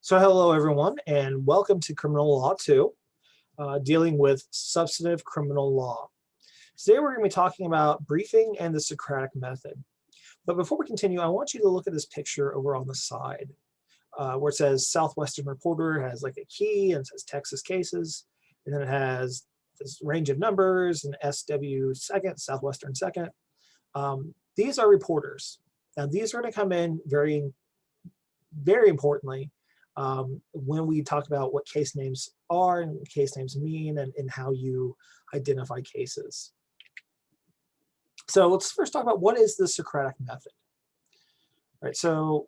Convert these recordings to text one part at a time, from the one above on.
So hello everyone, and welcome to Criminal Law 2, dealing with substantive criminal law. Today we're going to be talking about briefing and the Socratic Method. But before we continue, I want you to look at this picture over on the side, where it says Southwestern Reporter. It has like a key, and it says Texas cases, and then it has this range of numbers, and SW second, Southwestern second. These are reporters. Now these are going to come in very importantly when we talk about what case names are and what case names mean and how you identify cases. So let's first talk about what is the Socratic Method. All right, so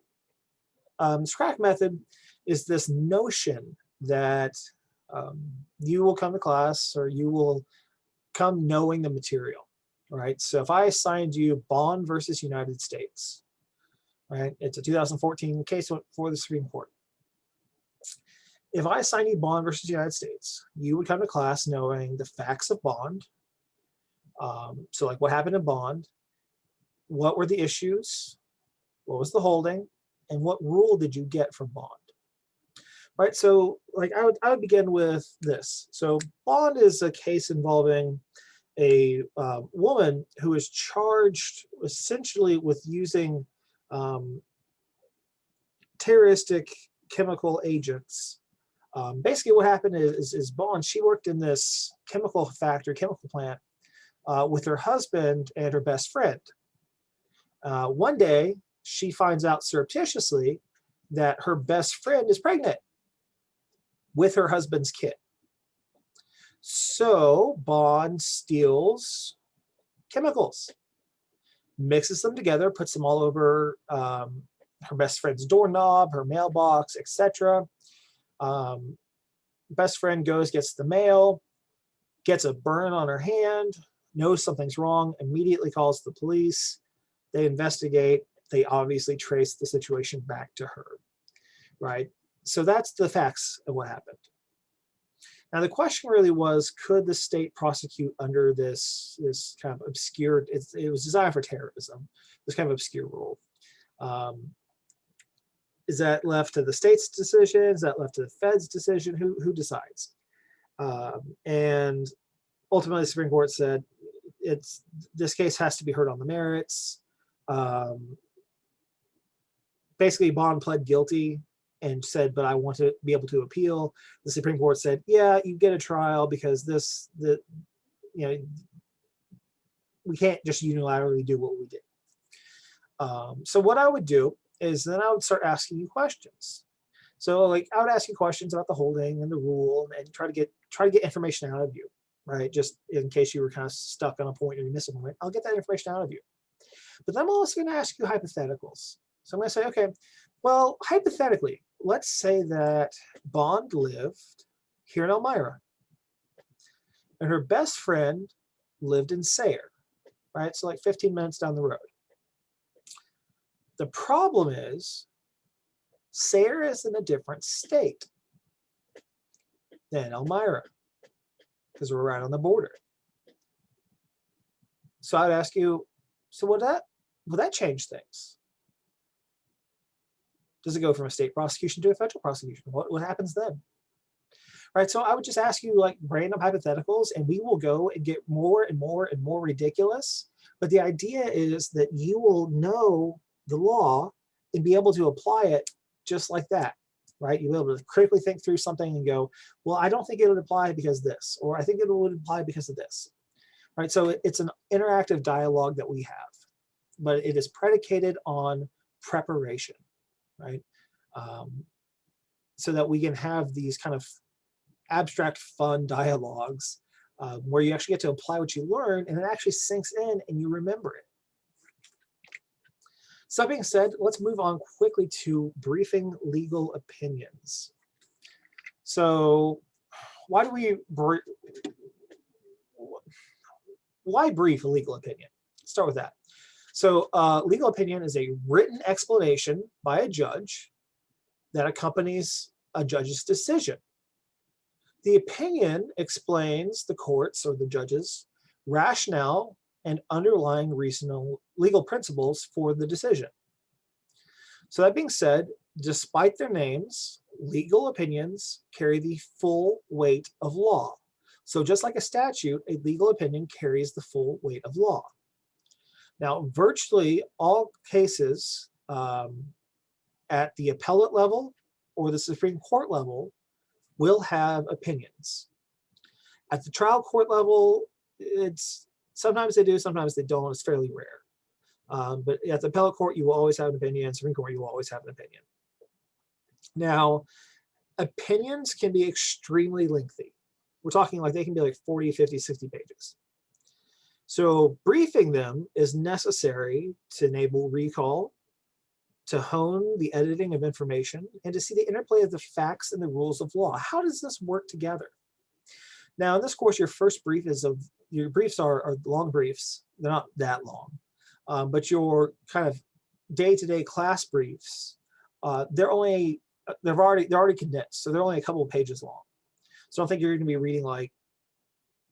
Socratic Method is this notion that you will come to class or you will come knowing the material. All right, so if I assigned you Bond versus United States, right, it's a 2014 case for the Supreme Court. If I assign you Bond versus United States, you would come to class knowing the facts of Bond. So like what happened in Bond, what were the issues, what was the holding, and what rule did you get from Bond? Right, so like I would begin with this. So Bond is a case involving a woman who is charged essentially with using terroristic chemical agents. Basically what happened is Bond, she worked in this chemical factory, chemical plant, with her husband and her best friend. One day, she finds out surreptitiously that her best friend is pregnant with her husband's kid. So Bond steals chemicals, mixes them together, puts them all over her best friend's doorknob, her mailbox, etc. Best friend goes, gets the mail, gets a burn on her hand, knows something's wrong, immediately calls the police. They investigate. They obviously trace the situation back to her, right? So that's the facts of what happened. Now the question really was, could the state prosecute under this kind of obscure, it was designed for terrorism, this kind of obscure rule. Is that left to the state's decision? Is that left to the Fed's decision? Who decides? And ultimately the Supreme Court said this case has to be heard on the merits. Basically Bond pled guilty and said, but I want to be able to appeal. The Supreme Court said, yeah, you get a trial because we can't just unilaterally do what we did. So what I would do is then I would start asking you questions. So like I would ask you questions about the holding and the rule and try to get information out of you, right? Just in case you were kind of stuck on a point or you missed a point, I'll get that information out of you. But then I'm also going to ask you hypotheticals. So I'm going to say, okay, well, hypothetically, let's say that Bond lived here in Elmira and her best friend lived in Sayre, right? So like 15 minutes down the road. The problem is Sayre is in a different state than Elmira because we're right on the border. So I'd ask you, so will that change things? Does it go from a state prosecution to a federal prosecution? What happens then? Right, so I would just ask you like random hypotheticals and we will go and get more and more and more ridiculous. But the idea is that you will know the law and be able to apply it just like that, right? You'll be able to critically think through something and go, well, I don't think it would apply because this, or I think it would apply because of this, right? So it's an interactive dialogue that we have, but it is predicated on preparation, right? So that we can have these kind of abstract, fun dialogues where you actually get to apply what you learn and it actually sinks in and you remember it. So that being said, let's move on quickly to briefing legal opinions. So why brief a legal opinion? Let's start with that. So legal opinion is a written explanation by a judge that accompanies a judge's decision. The opinion explains the court's or the judge's rationale and underlying reasonable legal principles for the decision. So that being said, Despite their names, legal opinions carry the full weight of law. So just like a statute, a legal opinion carries the full weight of law. Now, virtually all cases at the appellate level or the Supreme Court level will have opinions. At the trial court level, sometimes they do, sometimes they don't. It's fairly rare. But at the appellate court, you will always have an opinion. Supreme Court, you will always have an opinion. Now, opinions can be extremely lengthy. We're talking like they can be like 40, 50, 60 pages. So briefing them is necessary to enable recall, to hone the editing of information, and to see the interplay of the facts and the rules of law. How does this work together? Now, in this course, your briefs are long briefs. They're not that long, but your kind of day-to-day class briefs, they're already condensed, so they're only a couple of pages long. So I don't think you're going to be reading like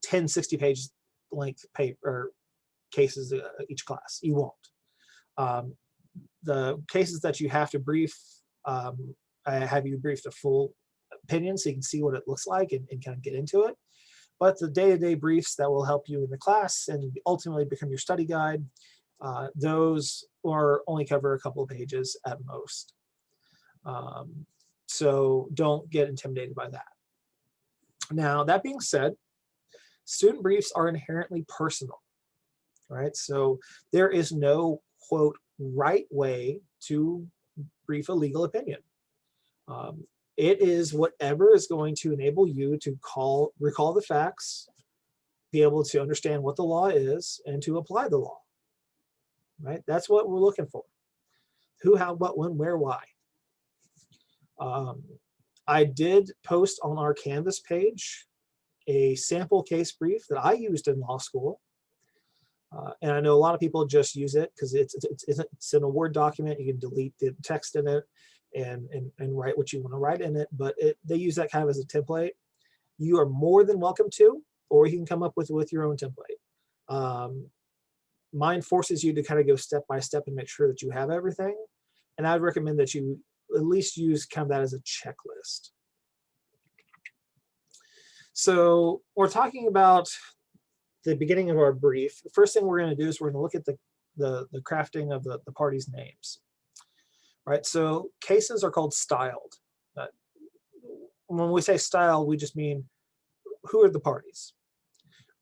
10, 60-page length paper cases each class. You won't. The cases that you have to brief, I have you brief the full opinion so you can see what it looks like and kind of get into it. But the day-to-day briefs that will help you in the class and ultimately become your study guide, those only cover a couple of pages at most. So don't get intimidated by that. Now, that being said, student briefs are inherently personal, right? So there is no, quote, right way to brief a legal opinion. It is whatever is going to enable you to recall the facts, be able to understand what the law is, and to apply the law, right? That's what we're looking for. Who, how, what, when, where, why. I did post on our Canvas page a sample case brief that I used in law school. And I know a lot of people just use it because it's in a Word document. You can delete the text in it and write what you want to write in it, but they use that kind of as a template. You are more than welcome to, or you can come up with your own template. Mine forces you to kind of go step by step and make sure that you have everything. And I'd recommend that you at least use kind of that as a checklist. So we're talking about the beginning of our brief. The first thing we're going to do is we're going to look at the crafting of the parties' names. Right, so cases are called styled. When we say style, we just mean who are the parties.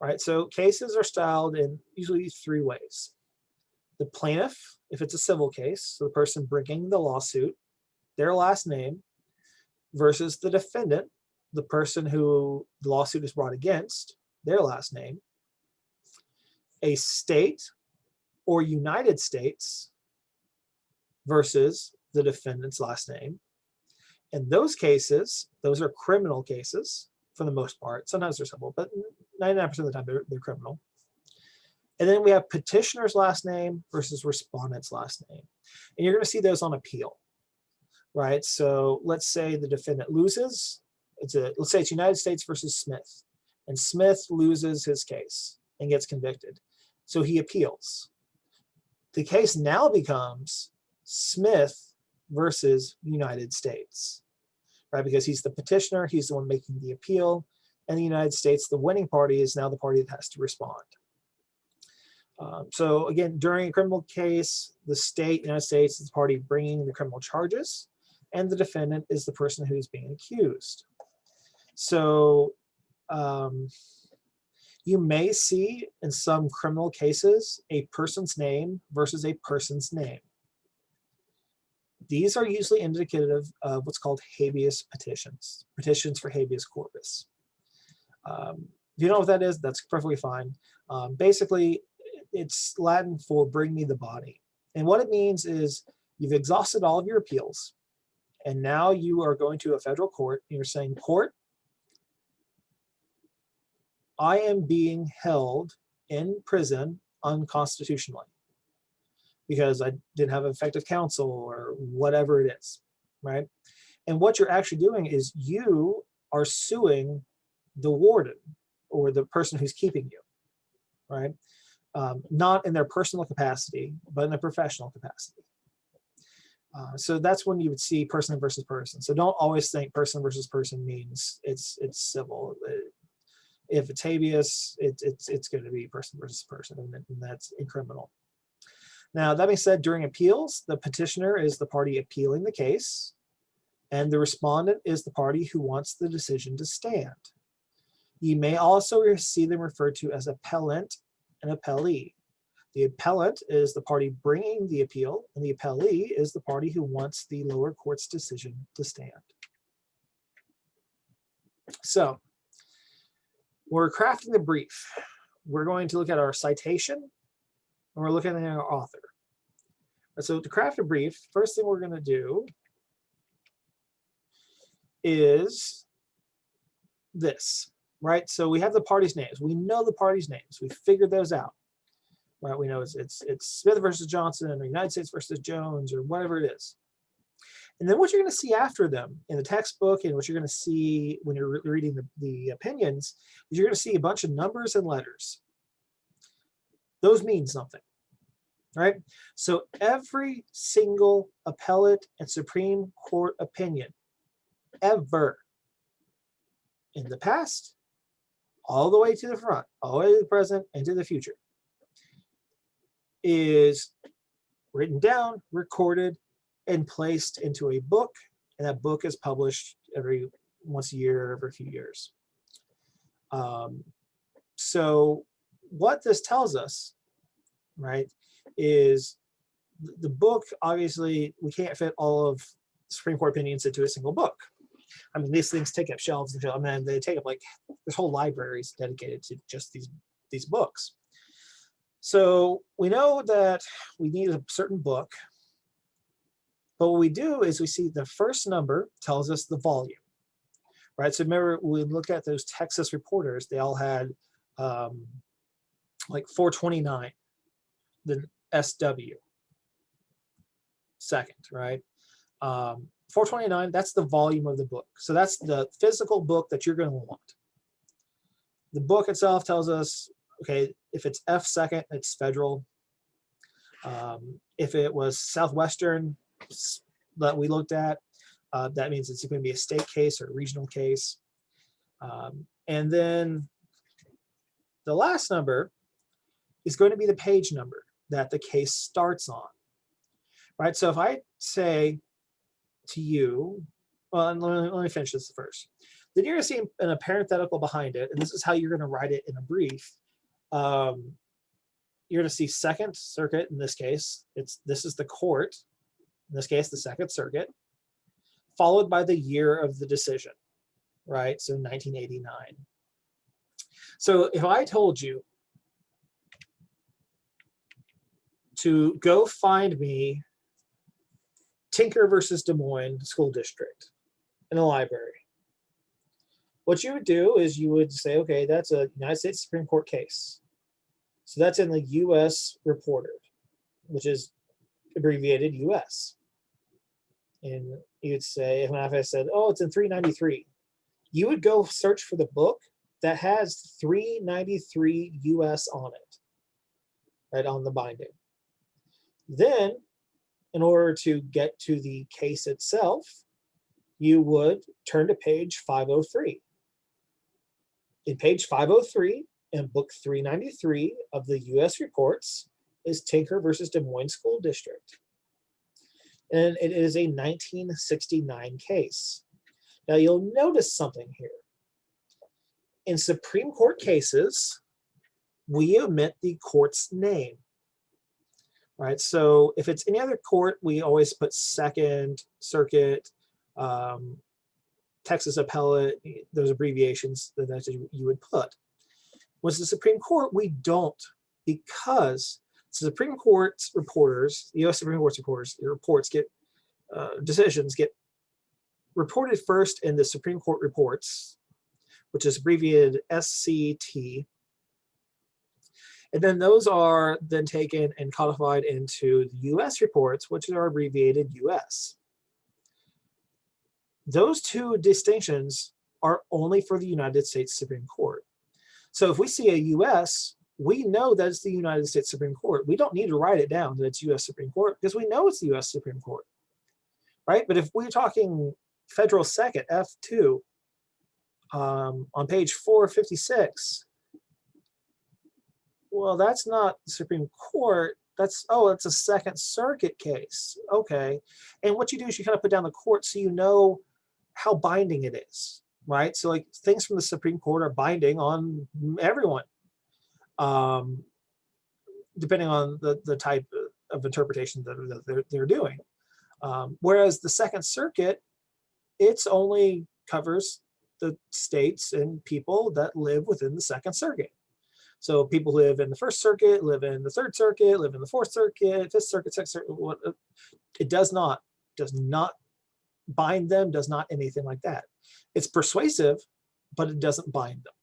Right, so cases are styled in usually three ways. The plaintiff, if it's a civil case, so the person bringing the lawsuit, their last name, versus the defendant, the person who the lawsuit is brought against, their last name. A state or United States versus the defendant's last name. In those cases, those are criminal cases for the most part. Sometimes they're civil, but 99% of the time they're criminal. And then we have petitioner's last name versus respondent's last name. And you're going to see those on appeal, right? So let's say the defendant loses. Let's say it's United States versus Smith. And Smith loses his case and gets convicted. So he appeals. The case now becomes Smith versus United States, right? Because he's the petitioner, he's the one making the appeal, and the United States, the winning party, is now the party that has to respond. So again, during a criminal case, the state, United States, is the party bringing the criminal charges, and the defendant is the person who's being accused. So you may see in some criminal cases a person's name versus a person's name. These are usually indicative of what's called habeas petitions, petitions for habeas corpus. If you don't know what that is, that's perfectly fine. Basically, it's Latin for bring me the body. And what it means is you've exhausted all of your appeals, and now you are going to a federal court, and you're saying, court, I am being held in prison unconstitutionally because I didn't have effective counsel or whatever it is, right? And what you're actually doing is you are suing the warden or the person who's keeping you, right? Not in their personal capacity, but in a professional capacity. So that's when you would see person versus person. So don't always think person versus person means it's civil. If it's habeas, it's going to be person versus person, and that's in criminal. Now, that being said, during appeals, the petitioner is the party appealing the case, and the respondent is the party who wants the decision to stand. You may also see them referred to as appellant and appellee. The appellant is the party bringing the appeal, and the appellee is the party who wants the lower court's decision to stand. So, we're crafting the brief. We're going to look at our citation, and we're looking at our author. So to craft a brief, first thing we're going to do is this, right? So we have the parties' names. We know the parties' names. We figured those out, right? We know it's Smith versus Johnson, or United States versus Jones, or whatever it is. And then what you're going to see after them in the textbook, and what you're going to see when you're reading the opinions, is you're going to see a bunch of numbers and letters. Those mean something, right? So every single appellate and Supreme Court opinion ever in the past, all the way to the front, all the way to the present, and to the future, is written down, recorded, and placed into a book, and that book is published once a year, every few years. So what this tells us, right, is the book, obviously, we can't fit all of Supreme Court opinions into a single book. I mean, these things take up shelves and shelves. I mean, they take up, like, there's whole libraries dedicated to just these books. So we know that we need a certain book. But what we do is we see the first number tells us the volume, right? So remember, we looked at those Texas reporters, they all had like 429, the SW, second, right? 429, that's the volume of the book. So that's the physical book that you're going to want. The book itself tells us, okay, if it's F second, it's federal. If it was Southwestern that we looked at, that means it's going to be a state case or a regional case. And then the last number is going to be the page number that the case starts on, right? So if I say to you, well, let me finish this first. Then you're going to see a parenthetical behind it, and this is how you're going to write it in a brief. You're going to see Second Circuit in this case. This is the court, in this case, the Second Circuit, followed by the year of the decision, right? So 1989. So if I told you to go find me Tinker versus Des Moines School District in a library, what you would do is you would say, okay, that's a United States Supreme Court case. So that's in the U.S. Reporter, which is abbreviated U.S. And you'd say, if I said, oh, it's in 393, you would go search for the book that has 393 U.S. on it, right, on the binding. Then, in order to get to the case itself, you would turn to page 503. In page 503, in book 393 of the U.S. reports, is Tinker versus Des Moines School District. And it is a 1969 case. Now you'll notice something here. In Supreme Court cases, we omit the court's name, right? So if it's any other court, we always put Second Circuit, Texas Appellate, those abbreviations that you would put. When it's the Supreme Court, we don't, because the Supreme Court's reporters, the U.S. Supreme Court's reporters, the reports get, decisions get reported first in the Supreme Court reports, which is abbreviated SCT. And then those are then taken and codified into the U.S. reports, which are abbreviated US. Those two distinctions are only for the United States Supreme Court. So if we see a US, we know that it's the United States Supreme Court. We don't need to write it down that it's US Supreme Court because we know it's the US Supreme Court. right? But if we're talking federal second, F2, on page 456, well, that's not the Supreme Court. That's, oh, it's a Second Circuit case. Okay. And what you do is you kind of put down the court so you know how binding it is, right? So like things from the Supreme Court are binding on everyone, depending on the type of interpretation that they're doing. Whereas the Second Circuit, it's only covers the states and people that live within the Second Circuit. So people live in the First Circuit, live in the Third Circuit, live in the Fourth Circuit, Fifth Circuit, Sixth Circuit. It does not bind them, does not anything like that. It's persuasive, but it doesn't bind them,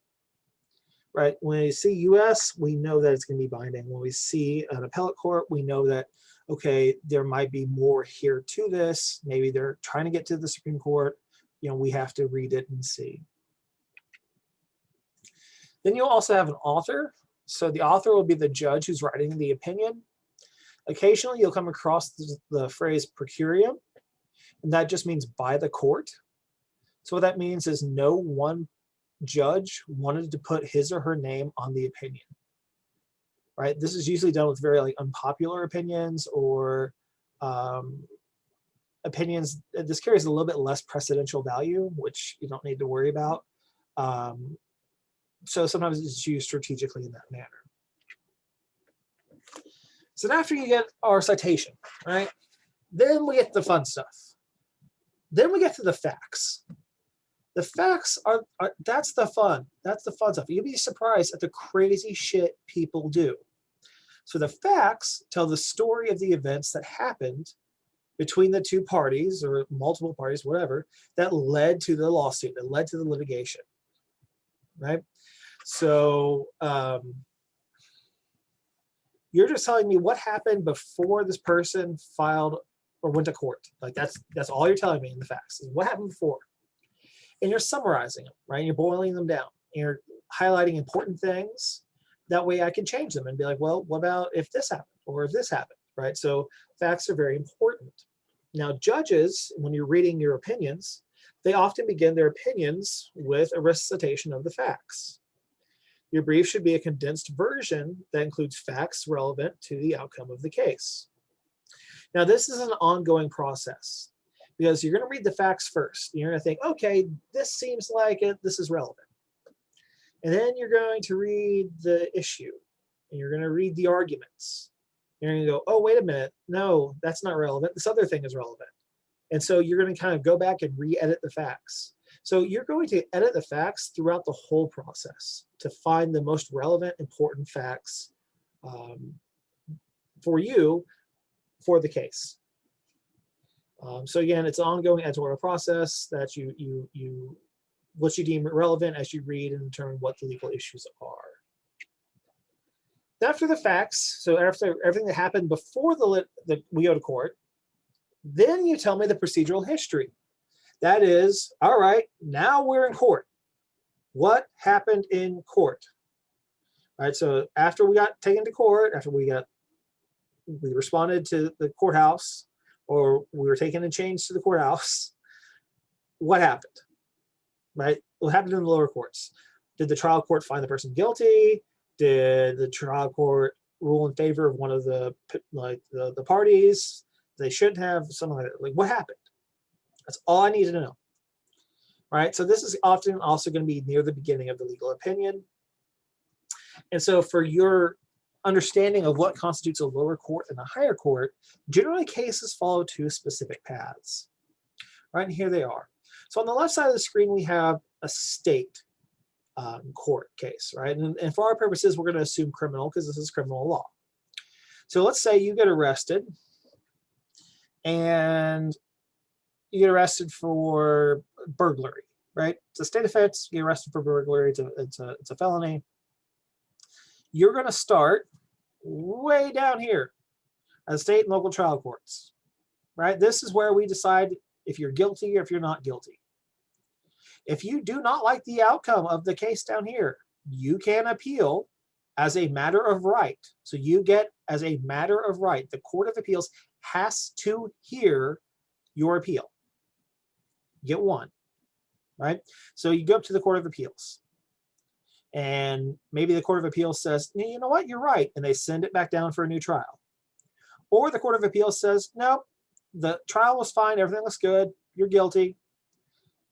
right? When we see US, we know that it's going to be binding. When we see an appellate court, we know that, okay, there might be more here to this. Maybe they're trying to get to the Supreme Court. You know, we have to read it and see. Then you'll also have an author. So the author will be the judge who's writing the opinion. Occasionally, you'll come across the phrase per curiam, and that just means by the court. So what that means is no one judge wanted to put his or her name on the opinion, right? This is usually done with very unpopular opinions or opinions. This carries a little bit less precedential value, which you don't need to worry about. So sometimes it's used strategically in that manner. So after you get our citation, right, then we get the fun stuff. Then we get to the facts. The facts are that's the fun. That's the fun stuff. You'd be surprised at the crazy shit people do. So the facts tell the story of the events that happened between the two parties or multiple parties, whatever, that led to the lawsuit, that led to the litigation, right? So you're just telling me what happened before this person filed or went to court. Like that's all you're telling me in the facts is what happened before. And you're summarizing them, right? You're boiling them down. You're highlighting important things. That way I can change them and be like, well, what about if this happened or if this happened, right? So facts are very important. Now, judges, when you're reading your opinions, they often begin their opinions with a recitation of the facts. Your brief should be a condensed version that includes facts relevant to the outcome of the case. Now, this is an ongoing process because you're going to read the facts first. You're going to think, okay, this seems like this is relevant. And then you're going to read the issue and you're going to read the arguments. You're going to go, oh, wait a minute. No, that's not relevant. This other thing is relevant. And so you're going to kind of go back and re-edit the facts. So you're going to edit the facts throughout the whole process to find the most relevant, important facts for you for the case. So again, it's an ongoing editorial process that what you deem relevant as you read and determine what the legal issues are. After the facts, so after everything that happened before we go to court, then you tell me the procedural history. That is, all right, now we're in court. What happened in court? All right, so after we got taken to court, after we responded to the courthouse, or we were taken and changed to the courthouse, what happened? Right? What happened in the lower courts? Did the trial court find the person guilty? Did the trial court rule in favor of one of the parties? They shouldn't have, something like that. Like, what happened? That's all I need to know. Right? So this is often also going to be near the beginning of the legal opinion. And so for your understanding of what constitutes a lower court and a higher court, generally cases follow two specific paths. Right, and here they are. So on the left side of the screen, we have a state court case, right? And for our purposes, we're going to assume criminal because this is criminal law. So let's say you get arrested and you get arrested for burglary, right? It's a state offense. You get arrested for burglary. It's a felony. You're going to start way down here at the state and local trial courts, right? This is where we decide if you're guilty or if you're not guilty. If you do not like the outcome of the case down here, you can appeal as a matter of right. So you get as a matter of right, the Court of Appeals has to hear your appeal. You get one, right? So you go up to the Court of Appeals, and maybe the Court of Appeals says, you know what, you're right, and they send it back down for a new trial. Or the Court of Appeals says, no, the trial was fine, everything looks good, you're guilty.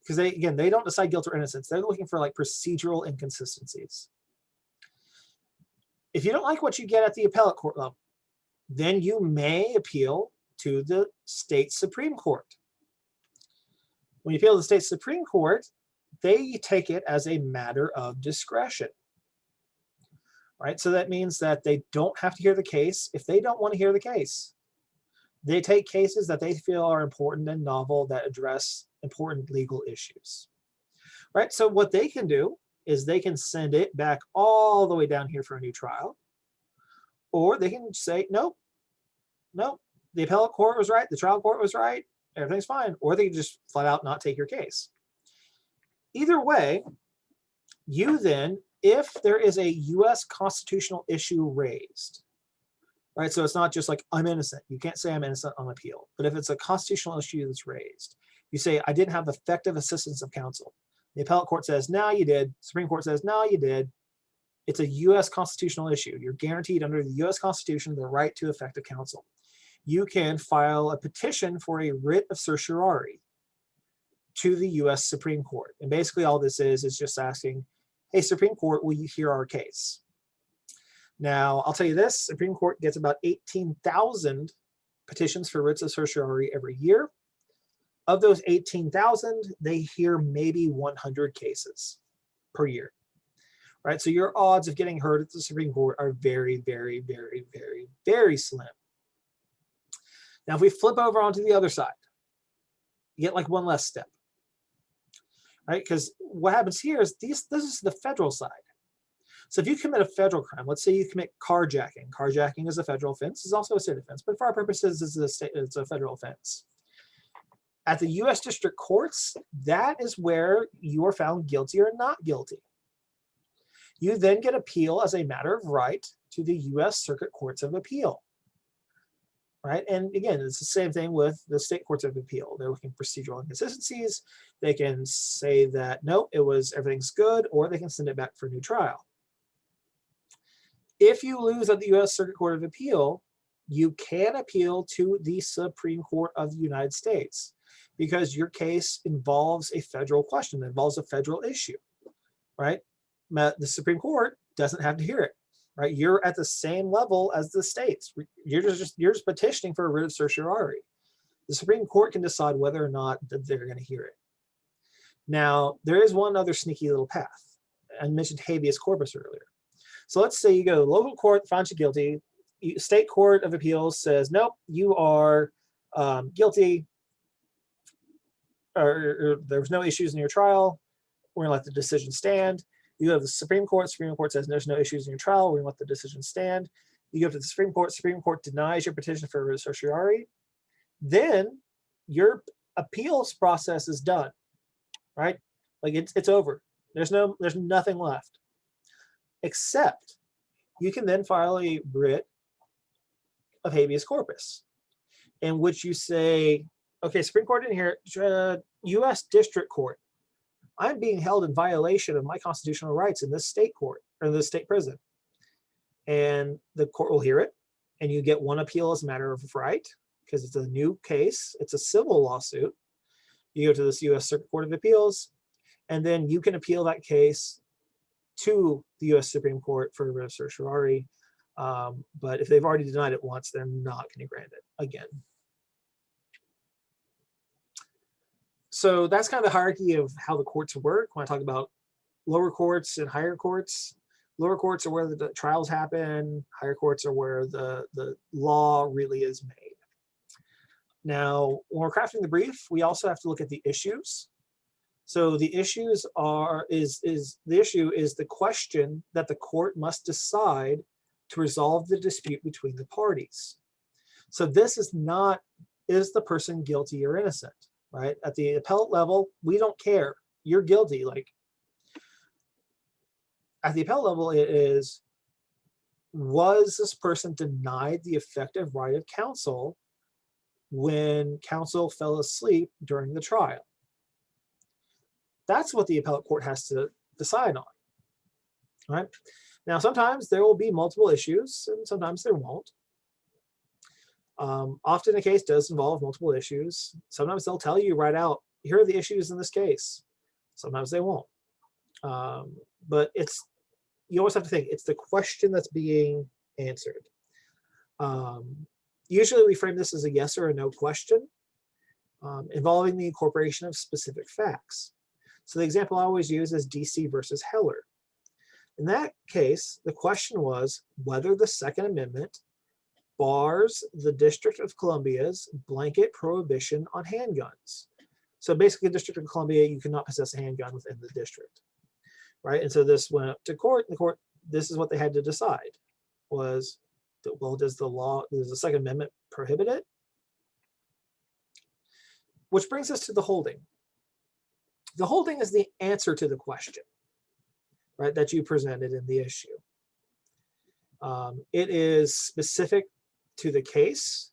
Because they don't decide guilt or innocence. They're looking for like procedural inconsistencies. If you don't like what you get at the appellate court level, then you may appeal to the state Supreme Court. When you appeal to the state Supreme Court, they take it as a matter of discretion. Right? So that means that they don't have to hear the case if they don't want to hear the case. They take cases that they feel are important and novel that address important legal issues. Right? So what they can do is they can send it back all the way down here for a new trial. Or they can say, nope, the appellate court was right, the trial court was right, everything's fine. Or they can just flat out not take your case. Either way, you then, if there is a US constitutional issue raised, right? So it's not just like, I'm innocent. You can't say I'm innocent on appeal. But if it's a constitutional issue that's raised, you say, I didn't have effective assistance of counsel. The appellate court says, no, you did. Supreme Court says, no, you did. It's a US constitutional issue. You're guaranteed under the US Constitution the right to effective counsel. You can file a petition for a writ of certiorari to the US Supreme Court. And basically all this is just asking, hey, Supreme Court, will you hear our case? Now, I'll tell you this, Supreme Court gets about 18,000 petitions for writs of certiorari every year. Of those 18,000, they hear maybe 100 cases per year, right? So your odds of getting heard at the Supreme Court are very, very, very, very, very slim. Now, if we flip over onto the other side, you get like one less step, right? Because what happens here is this is the federal side. So if you commit a federal crime, let's say you commit carjacking. Carjacking is a federal offense. It's also a state offense, but for our purposes, it's a federal offense. At the U.S. District Courts, that is where you are found guilty or not guilty. You then get appeal as a matter of right to the U.S. Circuit Courts of Appeal. Right? And again, it's the same thing with the state courts of appeal. They're looking for procedural inconsistencies. They can say that, no, everything's good, or they can send it back for a new trial. If you lose at the U.S. Circuit Court of Appeal, you can appeal to the Supreme Court of the United States because your case involves a federal question, it involves a federal issue, right? The Supreme Court doesn't have to hear it, right? You're at the same level as the states. You're just petitioning for a writ of certiorari. The Supreme Court can decide whether or not they're going to hear it. Now, there is one other sneaky little path. I mentioned habeas corpus earlier. So let's say you go to local court, finds you guilty. State Court of Appeals says, nope, you are guilty, or there was no issues in your trial. We're going to let the decision stand. You go to the Supreme Court says there's no issues in your trial. We're going to let the decision stand. You go to the Supreme Court denies your petition for a writ of certiorari. Then your appeals process is done, right? Like it's over. There's nothing left. Except you can then file a writ of habeas corpus in which you say, okay, Supreme Court didn't hear it, U.S. District Court, I'm being held in violation of my constitutional rights in this state court, or this state prison. And the court will hear it, and you get one appeal as a matter of right, because it's a new case, it's a civil lawsuit. You go to this U.S. Circuit Court of Appeals, and then you can appeal that case to the U.S. Supreme Court for a writ of certiorari. But if they've already denied it once, they're not going to grant it again. So that's kind of the hierarchy of how the courts work. When I talk about lower courts and higher courts, lower courts are where the trials happen. Higher courts are where the law really is made. Now, when we're crafting the brief, we also have to look at the issues. So the issues the issue is the question that the court must decide to resolve the dispute between the parties. So this is not, is the person guilty or innocent, right? At the appellate level, we don't care. You're guilty. Like at the appellate level, it is, was this person denied the effective right of counsel when counsel fell asleep during the trial. That's what the appellate court has to decide on, right? Now, sometimes there will be multiple issues and sometimes there won't. Often a case does involve multiple issues. Sometimes they'll tell you right out, here are the issues in this case. Sometimes they won't. But you always have to think, it's the question that's being answered. Usually we frame this as a yes or a no question involving the incorporation of specific facts. So the example I always use is DC versus Heller. In that case, the question was whether the Second Amendment bars the District of Columbia's blanket prohibition on handguns. So basically, the District of Columbia, you cannot possess a handgun within the district, right? And so this went up to court, and the court, this is what they had to decide, was, well, does the Second Amendment prohibit it? Which brings us to the holding. The holding is the answer to the question, right, that you presented in the issue. It is specific to the case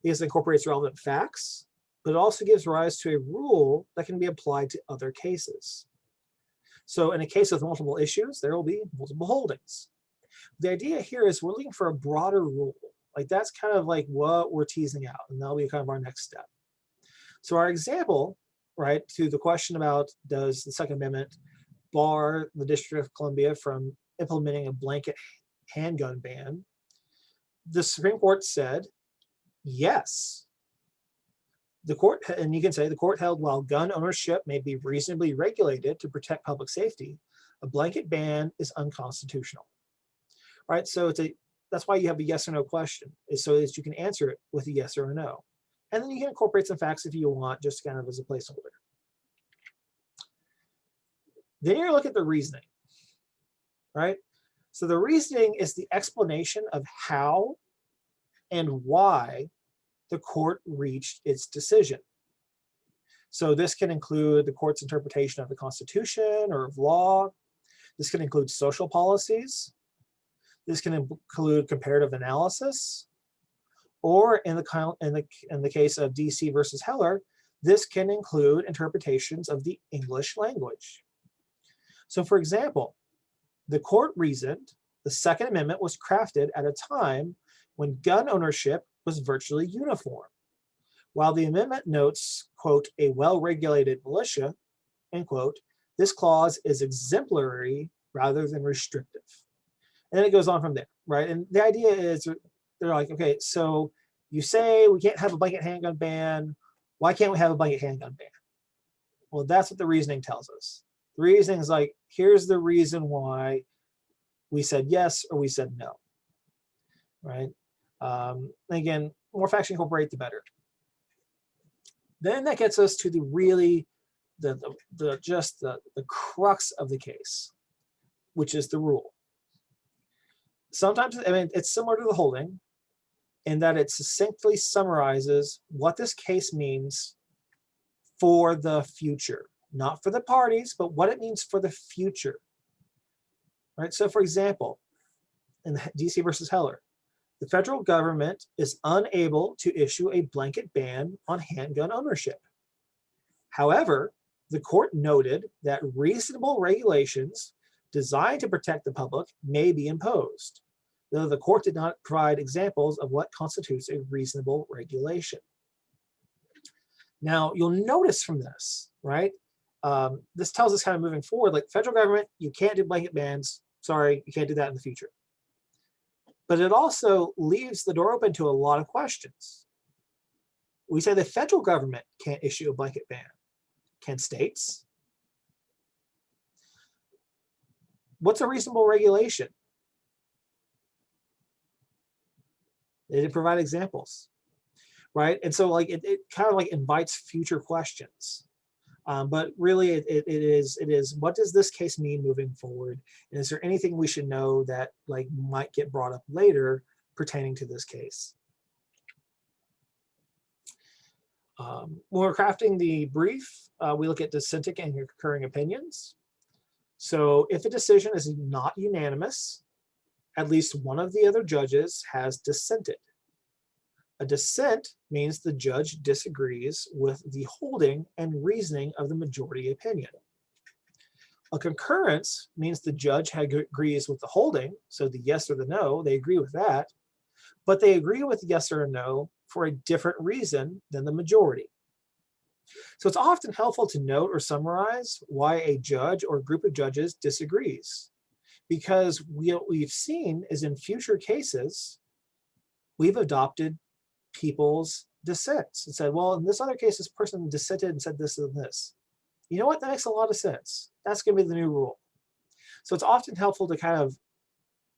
because it incorporates relevant facts, but it also gives rise to a rule that can be applied to other cases. So in a case with multiple issues, there will be multiple holdings. The idea here is we're looking for a broader rule. Like that's kind of like what we're teasing out, and that'll be kind of our next step. So our example, right, to the question about does the Second Amendment bar the District of Columbia from implementing a blanket handgun ban, the Supreme Court said yes. The court, and you can say the court held while gun ownership may be reasonably regulated to protect public safety, a blanket ban is unconstitutional. Right, so that's why you have a yes or no question, is so that you can answer it with a yes or a no. And then you can incorporate some facts if you want, just kind of as a placeholder. Then you look at the reasoning, right? So the reasoning is the explanation of how and why the court reached its decision. So this can include the court's interpretation of the Constitution or of law. This can include social policies. This can include comparative analysis. Or in the case of DC versus Heller, this can include interpretations of the English language. So for example, the court reasoned the Second Amendment was crafted at a time when gun ownership was virtually uniform. While the amendment notes, quote, a well-regulated militia, end quote, this clause is exemplary rather than restrictive. And then it goes on from there, right? And the idea is they're like, okay, so you say we can't have a blanket handgun ban. Why can't we have a blanket handgun ban? Well, that's what the reasoning tells us. The reasoning is like, here's the reason why we said yes or we said no, right? Again, more facts you incorporate, the better. Then that gets us to the really, the crux of the case, which is the rule. Sometimes, I mean, it's similar to the holding in that it succinctly summarizes what this case means for the future, not for the parties, but what it means for the future. Right? So for example, in DC versus Heller, the federal government is unable to issue a blanket ban on handgun ownership. However, the court noted that reasonable regulations designed to protect the public may be imposed, though the court did not provide examples of what constitutes a reasonable regulation. Now, you'll notice from this, right? This tells us kind of moving forward, like federal government, you can't do blanket bans. Sorry, you can't do that in the future. But it also leaves the door open to a lot of questions. We say the federal government can't issue a blanket ban. Can states? What's a reasonable regulation? They didn't provide examples, right? And so like it kind of like invites future questions. But really it is what does this case mean moving forward? And is there anything we should know that like might get brought up later pertaining to this case? When we're crafting the brief, we look at dissenting and concurring opinions. So if a decision is not unanimous, at least one of the other judges has dissented. A dissent means the judge disagrees with the holding and reasoning of the majority opinion. A concurrence means the judge agrees with the holding, so the yes or the no, they agree with that, but they agree with yes or no for a different reason than the majority. So it's often helpful to note or summarize why a judge or group of judges disagrees, because what we've seen is in future cases, we've adopted people's dissents and said, well, in this other case, this person dissented and said this and this. You know what? That makes a lot of sense. That's going to be the new rule. So it's often helpful to kind of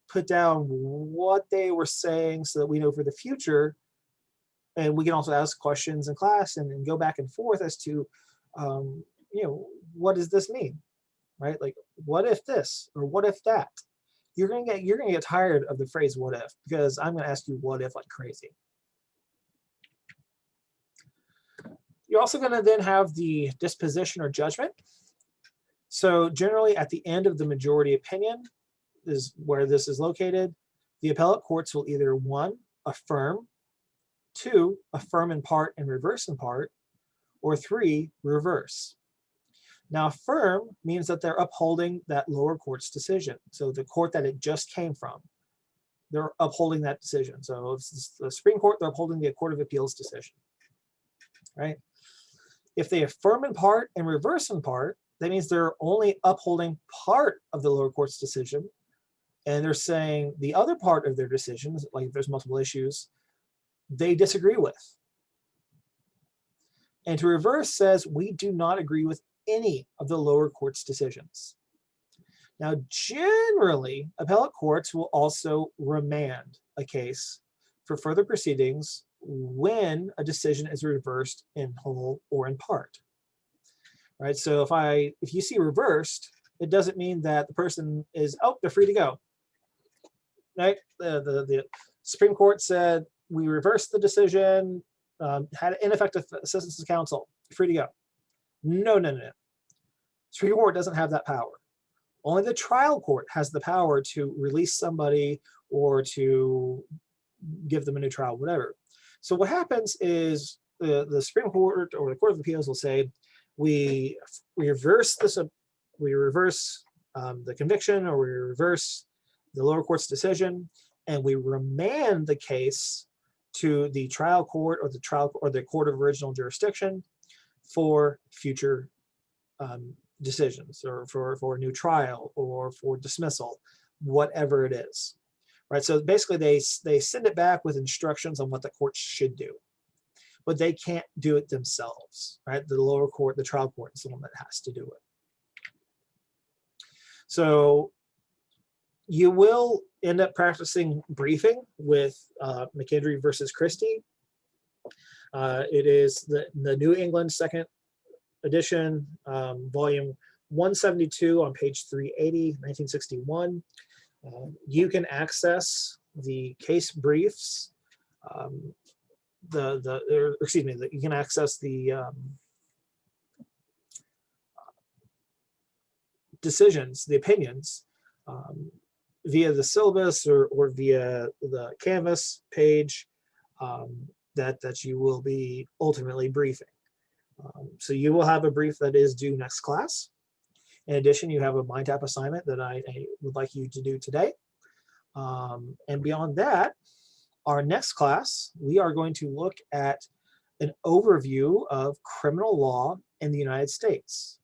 put down what they were saying so that we know for the future. And we can also ask questions in class and go back and forth as to, what does this mean, right? Like, what if this or what if that? You're gonna get tired of the phrase "what if" because I'm gonna ask you "what if" like crazy. You're also gonna then have the disposition or judgment. So generally, at the end of the majority opinion is where this is located. The appellate courts will either 1, affirm, 2, affirm in part and reverse in part, or 3, reverse. Now, affirm means that they're upholding that lower court's decision. So the court that it just came from, they're upholding that decision. So if it's the Supreme Court, they're upholding the Court of Appeals decision, right? If they affirm in part and reverse in part, that means they're only upholding part of the lower court's decision, and they're saying the other part of their decisions, like if there's multiple issues, they disagree with. And to reverse says we do not agree with any of the lower court's decisions. Now, generally, appellate courts will also remand a case for further proceedings when a decision is reversed in whole or in part. Right? So if you see reversed, it doesn't mean that the person is, oh, they're free to go. Right? The Supreme Court said we reversed the decision, had ineffective assistance of counsel, free to go. No. Supreme Court doesn't have that power. Only the trial court has the power to release somebody or to give them a new trial, whatever. So what happens is the Supreme Court or the Court of Appeals will say, we reverse this, we reverse the conviction, or we reverse the lower court's decision, and we remand the case to the trial court or the court of original jurisdiction for future decisions, or for a new trial, or for dismissal, whatever it is, right? So basically, they send it back with instructions on what the court should do, but they can't do it themselves, right? The lower court, the trial court, is the one that has to do it. So you will end up practicing briefing with McKendry versus Christie. It is the New England second edition, volume 172 on page 380, 1961. You can access the case briefs, you can access the decisions, the opinions, via the syllabus or via the Canvas page that you will be ultimately briefing. So you will have a brief that is due next class. In addition, you have a mind tap assignment that I would like you to do today. And beyond that, our next class, we are going to look at an overview of criminal law in the United States.